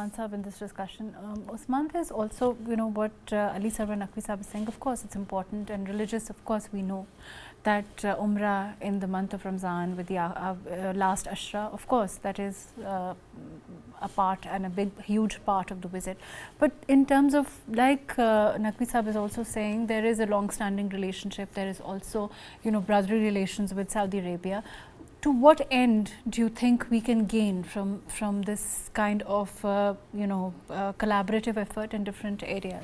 Usman Sahib in this discussion. Usman, there's also, what Ali Sarwar Naqvi Sahib is saying. Of course, it's important and religious. Of course, we know that Umrah in the month of Ramzan with the last Ashra, of course, that is a part and a huge part of the visit. But in terms of, like Naqvi Sahib is also saying, there is a long-standing relationship. There is also, brotherly relations with Saudi Arabia. To what end do you think we can gain from this kind of collaborative effort in different areas?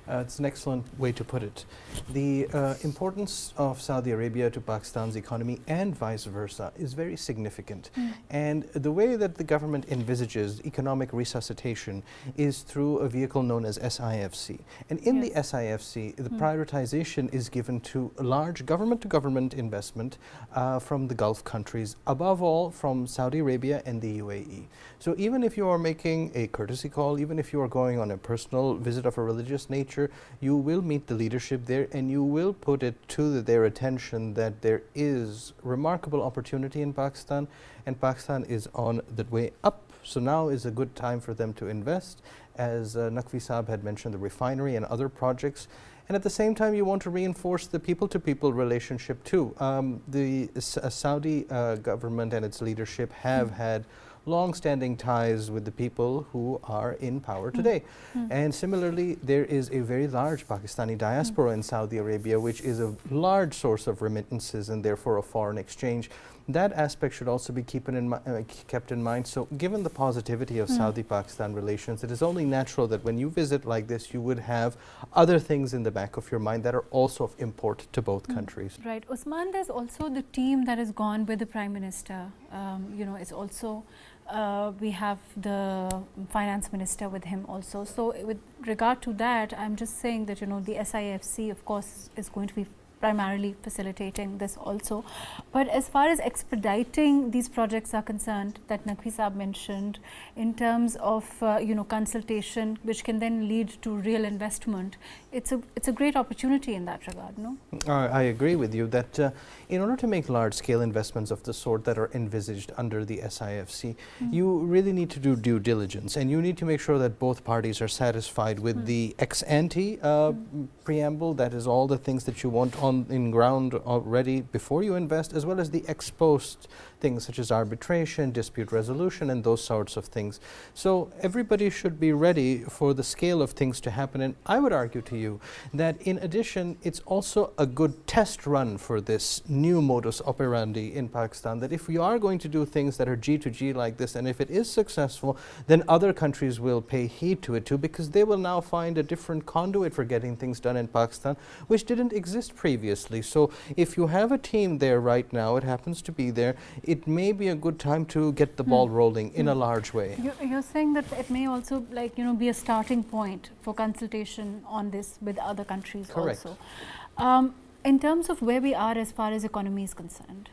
It's an excellent way to put it. The importance of Saudi Arabia to Pakistan's economy and vice versa is very significant. And the way that the government envisages economic resuscitation is through a vehicle known as SIFC. And in the SIFC, the prioritization is given to large government-to-government investment from the Gulf countries, above all from Saudi Arabia and the UAE. So even if you are making a courtesy call, even if you are going on a personal visit of a religious nature, you will meet the leadership there and you will put it to their attention that there is remarkable opportunity in Pakistan and Pakistan is on the way up. So now is a good time for them to invest. As Naqvi Sahib had mentioned, the refinery and other projects. And at the same time, you want to reinforce the people-to-people relationship too. The Saudi government and its leadership have had long-standing ties with the people who are in power today. And similarly, there is a very large Pakistani diaspora in Saudi Arabia, which is a large source of remittances and therefore of foreign exchange. That aspect should also be kept in mind. So given the positivity of Saudi-Pakistan relations, it is only natural that when you visit like this, you would have other things in the back of your mind that are also of import to both countries. Right. Usman, there's also the team that has gone with the Prime Minister. It's also, we have the Finance Minister with him also. So with regard to that, I'm just saying that, the SIFC, of course, is going to be primarily facilitating this also. But as far as expediting these projects are concerned, that Naqvi Sahib mentioned, in terms of consultation, which can then lead to real investment, it's a great opportunity in that regard, no? I agree with you that in order to make large-scale investments of the sort that are envisaged under the SIFC, you really need to do due diligence, and you need to make sure that both parties are satisfied with the ex-ante preamble, that is all the things that you want in ground already before you invest, as well as the ex-post things such as arbitration, dispute resolution, and those sorts of things. So everybody should be ready for the scale of things to happen. And I would argue to you that in addition, it's also a good test run for this new modus operandi in Pakistan, that if we are going to do things that are G to G like this, and if it is successful, then other countries will pay heed to it too, because they will now find a different conduit for getting things done in Pakistan, which didn't exist previously. So if you have a team there right now, it happens to be there, it may be a good time to get the ball rolling in a large way. You're saying that it may also be a starting point for consultation on this with other countries. Correct. Also. In terms of where we are as far as economy is concerned,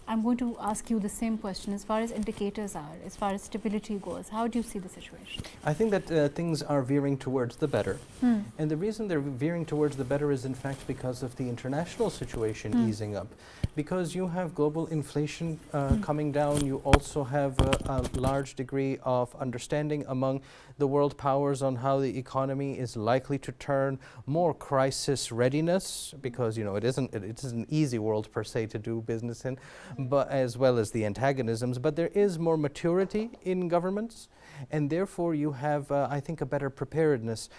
I'm going to ask you the same question as far as indicators are, as far as stability goes. How do you see the situation? I think that things are veering towards the better. And the reason they're veering towards the better is in fact because of the international situation easing up. Because you have global inflation coming down, you also have a large degree of understanding among the world powers on how the economy is likely to turn, more crisis readiness, because it isn't an easy world per se to do business in, but as well as the antagonisms, but there is more maturity in governments, and therefore you have, I think, a better preparedness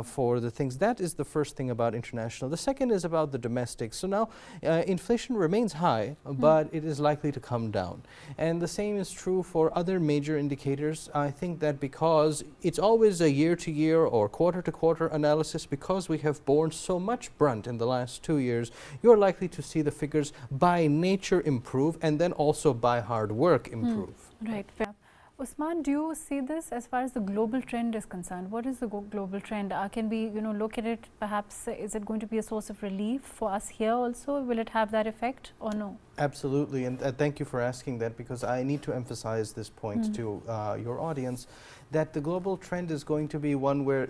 for the things. That is the first thing about international. The second is about the domestic. So now inflation remains high, but it is likely to come down. And the same is true for other major indicators. I think that because it's always a year-to-year or quarter-to-quarter analysis, because we have borne so much brunt in the last 2 years, you're likely to see the figures by nature improve and then also by hard work improve. Right. Usman, do you see this as far as the global trend is concerned? What is the global trend? Can we, look at it perhaps, is it going to be a source of relief for us here also? Will it have that effect or no? Absolutely, and thank you for asking that, because I need to emphasize this point to your audience, that the global trend is going to be one where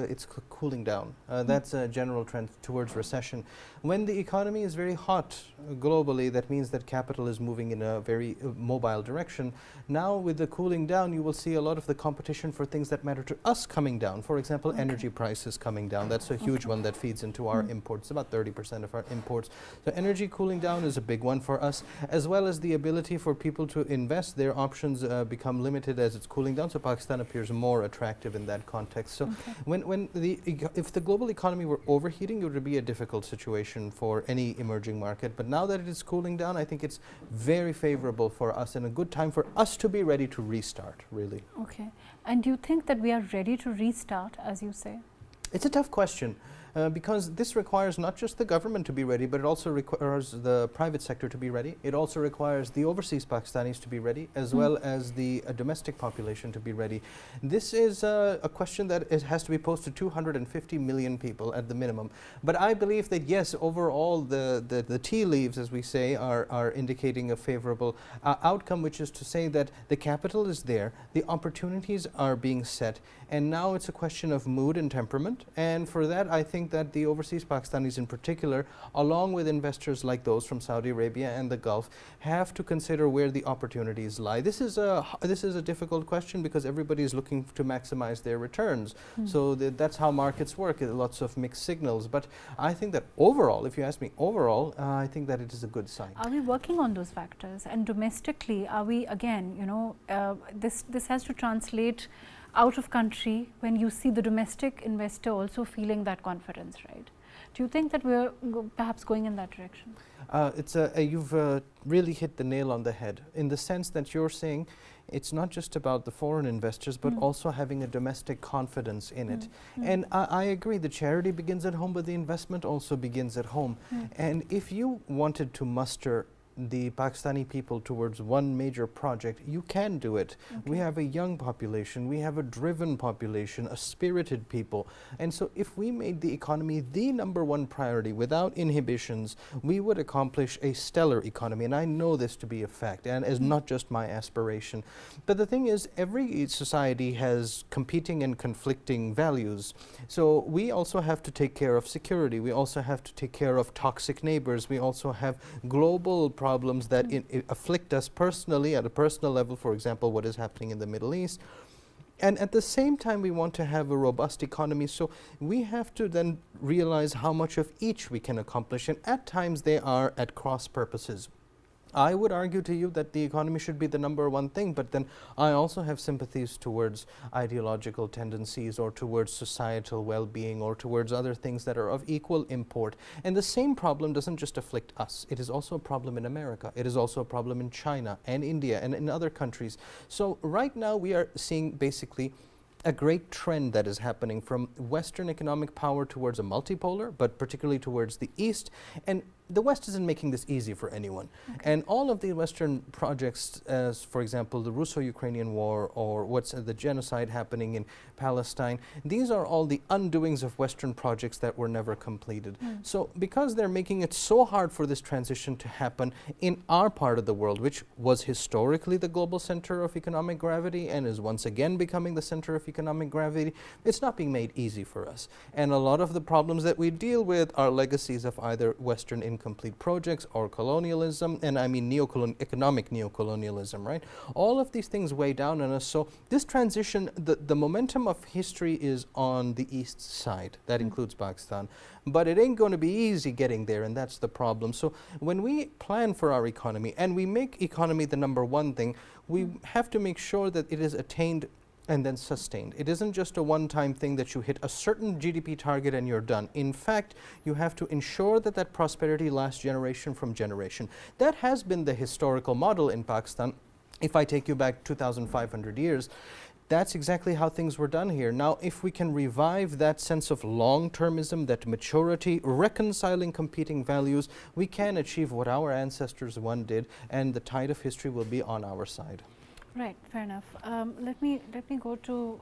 it's cooling down. That's a general trend towards recession. When the economy is very hot globally, that means that capital is moving in a very mobile direction. Now with the cooling down, you will see a lot of the competition for things that matter to us coming down. For example, energy prices coming down. That's a huge one that feeds into our imports, about 30% of our imports. So energy cooling down is a big one for us, as well as the ability for people to invest. Their options become limited as it's cooling down, so Pakistan appears more attractive in that context. So if the global economy were overheating, it would be a difficult situation for any emerging market. But now that it is cooling down, I think it's very favorable for us and a good time for us to be ready to restart, really. Okay. And do you think that we are ready to restart, as you say? It's a tough question. Because this requires not just the government to be ready, but it also requires the private sector to be ready. It also requires the overseas Pakistanis to be ready, as well as the domestic population to be ready. This is a question that has to be posed to 250 million people at the minimum. But I believe that yes, overall the tea leaves, as we say, are indicating a favorable outcome, which is to say that the capital is there, the opportunities are being set, and now it's a question of mood and temperament. And for that, I think that the overseas Pakistanis in particular, along with investors like those from Saudi Arabia and the Gulf, have to consider where the opportunities lie. This is a difficult question because everybody is looking to maximize their returns. So that's how markets work, lots of mixed signals. But I think that overall, if you ask me overall, I think that it is a good sign. Are we working on those factors? And domestically, are we, again, this has to translate out of country when you see the domestic investor also feeling that confidence, right? Do you think that we're perhaps going in that direction? You've really hit the nail on the head in the sense that you're saying it's not just about the foreign investors, but also having a domestic confidence in it. And I agree, the charity begins at home, but the investment also begins at home. And if you wanted to muster the Pakistani people towards one major project, you can do it. We have a young population, we have a driven population, a spirited people. And so if we made the economy the #1 priority without inhibitions, we would accomplish a stellar economy. And I know this to be a fact, and is not just my aspiration. But the thing is, every society has competing and conflicting values. So we also have to take care of security. We also have to take care of toxic neighbors. We also have global problems that afflict us personally at a personal level, for example, what is happening in the Middle East. And at the same time, we want to have a robust economy, so we have to then realize how much of each we can accomplish, and at times they are at cross purposes. I would argue to you that the economy should be the #1 thing, but then I also have sympathies towards ideological tendencies or towards societal well-being or towards other things that are of equal import. And the same problem doesn't just afflict us. It is also a problem in America. It is also a problem in China and India and in other countries. So right now we are seeing basically a great trend that is happening from Western economic power towards a multipolar, but particularly towards the East. And the West isn't making this easy for anyone. And all of the Western projects, as for example, the Russo-Ukrainian war or what's the genocide happening in Palestine, these are all the undoings of Western projects that were never completed. So because they're making it so hard for this transition to happen in our part of the world, which was historically the global center of economic gravity and is once again becoming the center of economic gravity, it's not being made easy for us. And a lot of the problems that we deal with are legacies of either Western incomplete projects or colonialism, and I mean economic neocolonialism, right? All of these things weigh down on us. So this transition, the momentum of history is on the East side. That includes Pakistan. But it ain't going to be easy getting there, and that's the problem. So when we plan for our economy and we make economy the #1 thing, we have to make sure that it is attained and then sustained. It isn't just a one-time thing that you hit a certain GDP target and you're done. In fact, you have to ensure that that prosperity lasts generation from generation. That has been the historical model in Pakistan. If I take you back 2,500 years, that's exactly how things were done here. Now, if we can revive that sense of long-termism, that maturity, reconciling competing values, we can achieve what our ancestors once did, and the tide of history will be on our side. Right, fair enough. Let me go to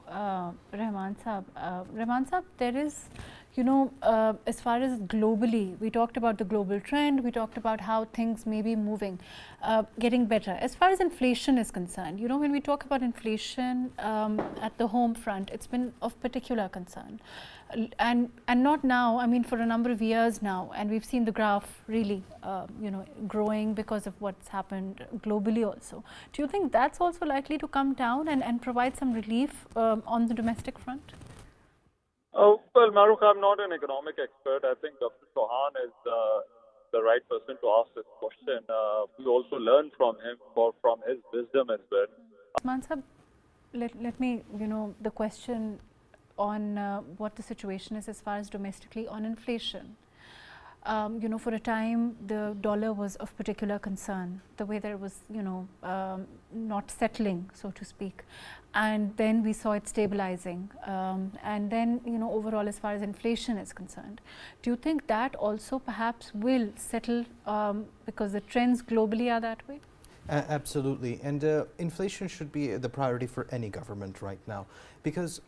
Rahman Saab. Rahman Saab, there is, as far as globally, we talked about the global trend, we talked about how things may be moving, getting better. As far as inflation is concerned, when we talk about inflation at the home front, it's been of particular concern. And not now, I mean for a number of years now, and we've seen the graph really, growing because of what's happened globally also. Do you think that's also likely to come down and provide some relief on the domestic front? Well, Mahrukh, I'm not an economic expert. I think Dr. Chohan is the right person to ask this question. We also learn from him, from his wisdom as well. Usman Sahab, let me, the question on what the situation is as far as domestically on inflation. For a time, the dollar was of particular concern, the way that it was, not settling, so to speak. And then we saw it stabilizing. And then, overall, as far as inflation is concerned, do you think that also perhaps will settle because the trends globally are that way? Absolutely. And inflation should be the priority for any government right now, because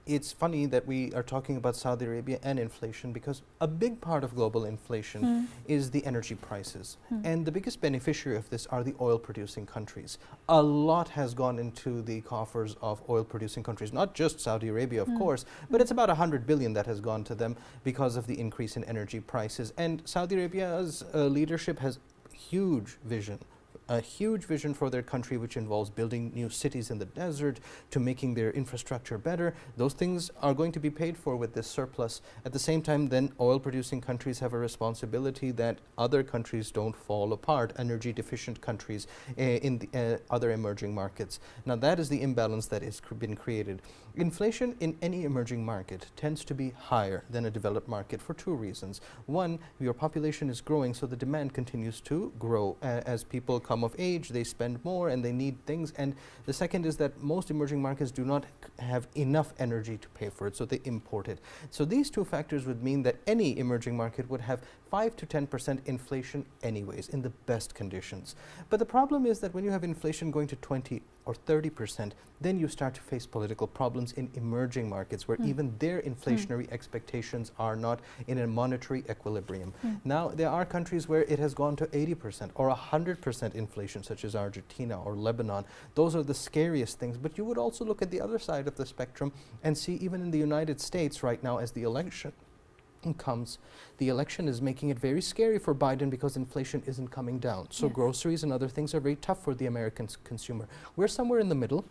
it's funny that we are talking about Saudi Arabia and inflation, because a big part of global inflation is the energy prices. And the biggest beneficiary of this are the oil producing countries. A lot has gone into the coffers of oil producing countries, not just Saudi Arabia, of course, but it's about 100 billion that has gone to them because of the increase in energy prices. And Saudi Arabia's leadership has huge vision. A huge vision for their country, which involves building new cities in the desert, to making their infrastructure better. Those things are going to be paid for with this surplus. At the same time, then oil producing countries have a responsibility that other countries don't fall apart, energy deficient countries in the other emerging markets. Now that is the imbalance that has been created. Inflation in any emerging market tends to be higher than a developed market for two reasons. One, your population is growing, so the demand continues to grow. As people come of age, they spend more and they need things. And the second is that most emerging markets do not have enough energy to pay for it, so they import it. So these two factors would mean that any emerging market would have 5 to 10% inflation anyways, in the best conditions. But the problem is that when you have inflation going to 20 or 30%, then you start to face political problems in emerging markets where even their inflationary expectations are not in a monetary equilibrium. Now, there are countries where it has gone to 80% or 100% inflation, such as Argentina or Lebanon. Those are the scariest things. But you would also look at the other side of the spectrum and see, even in the United States right now, as the election comes, the election is making it very scary for Biden because inflation isn't coming down. So groceries and other things are very tough for the American consumer. We're somewhere in the middle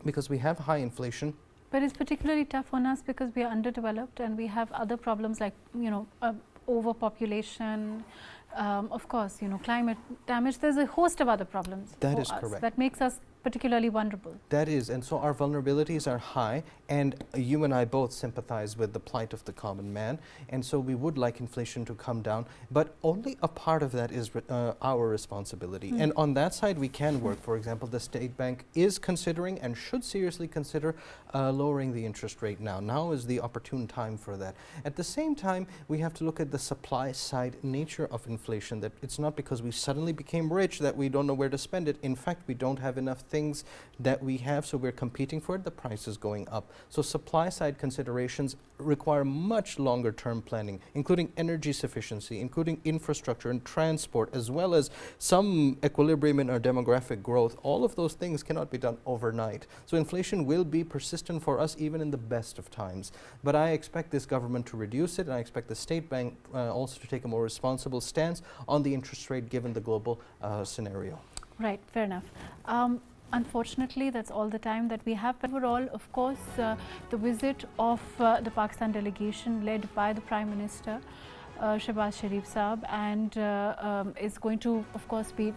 because we have high inflation. But it's particularly tough on us because we are underdeveloped and we have other problems like, overpopulation, of course, climate damage. There's a host of other problems That for is us correct. that makes us particularly vulnerable. That is, and so our vulnerabilities are high, and you and I both sympathize with the plight of the common man, and so we would like inflation to come down, but only a part of that is our responsibility. And on that side we can work. For example, the State Bank is considering and should seriously consider lowering the interest rate now. Now is the opportune time for that. At the same time, we have to look at the supply side nature of inflation, that it's not because we suddenly became rich that we don't know where to spend it. In fact, we don't have enough things that we have, so we're competing for it, the price is going up. So supply side considerations require much longer term planning, including energy sufficiency, including infrastructure and transport, as well as some equilibrium in our demographic growth. All of those things cannot be done overnight. So inflation will be persistent for us even in the best of times. But I expect this government to reduce it, and I expect the State Bank also to take a more responsible stance on the interest rate given the global scenario. Right, fair enough. Unfortunately, that's all the time that we have. But overall, of course, the visit of the Pakistan delegation led by the Prime Minister, Shehbaz Sharif Saab, and is going to, of course, be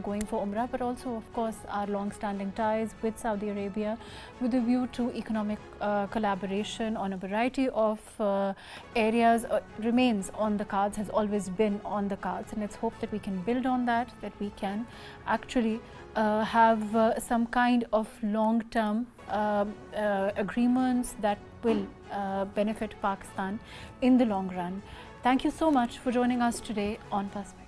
going for Umrah, but also, of course, our long-standing ties with Saudi Arabia with a view to economic collaboration on a variety of areas remains on the cards, has always been on the cards. And let's hope that we can build on that, that we can actually have some kind of long-term agreements that will benefit Pakistan in the long run. Thank you so much for joining us today on Perspective.